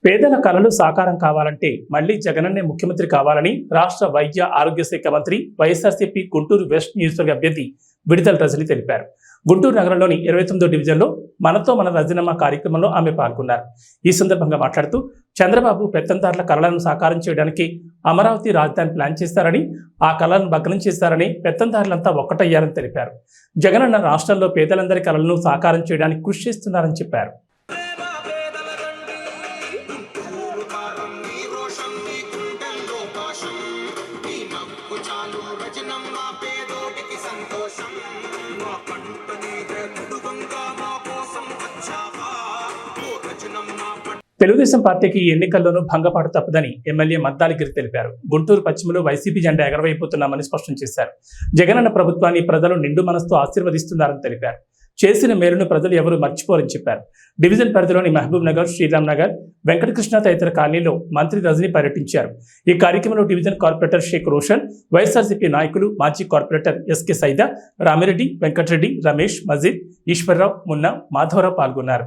పేదల కలలు సాకారం కావాలంటే మళ్లీ జగనన్నే ముఖ్యమంత్రి కావాలని రాష్ట్ర వైద్య ఆరోగ్య శాఖ మంత్రి వైఎస్ఆర్సీపీ గుంటూరు వెస్ట్ నియోజకవర్గ అభ్యర్థి విడుదల రజని తెలిపారు. గుంటూరు నగరంలోని 29వ డివిజన్లో మనతో మన రాజీనామా కార్యక్రమంలో ఆమె పాల్గొన్నారు. ఈ సందర్భంగా మాట్లాడుతూ చంద్రబాబు పెత్తందారుల కలలను సాకారం చేయడానికి అమరావతి రాజధాని ప్లాన్ చేస్తారని, ఆ కలలను భగ్నం చేస్తారని, పెత్తందారులంతా ఒక్కటయ్యారని తెలిపారు. జగనన్న రాష్ట్రంలో పేదలందరి కలలను సాకారం చేయడానికి కృషి చేస్తున్నారని చెప్పారు. తెలుగుదేశం పార్టీకి ఎన్నికల్లోనూ భంగపాటు తప్పదని ఎమ్మెల్యే మద్దాలిగిరి తెలిపారు. గుంటూరు పశ్చిమలో వైసీపీ జెండా ఎగరవైపోతున్నామని స్పష్టం చేశారు. జగనన్న ప్రభుత్వాన్ని ప్రజలు నిండు మనసుతో ఆశీర్వదిస్తున్నారని తెలిపారు. చేసిన మేలును ప్రజలు ఎవరూ మర్చిపోరని చెప్పారు. డివిజన్ పరిధిలోని మహబూబ్ నగర్, శ్రీరామ్ నగర్, వెంకటకృష్ణ తదితర కాలనీలో మంత్రి రజని పర్యటించారు. ఈ కార్యక్రమంలో డివిజన్ కార్పొరేటర్ షేక్ రోషన్, వైఎస్ఆర్సీపీ నాయకులు, మాజీ కార్పొరేటర్ ఎస్కే సైదా, రామిరెడ్డి, వెంకటరెడ్డి, రమేష్, మజీద్, ఈశ్వర్రావు, మున్నా, మాధవరావు పాల్గొన్నారు.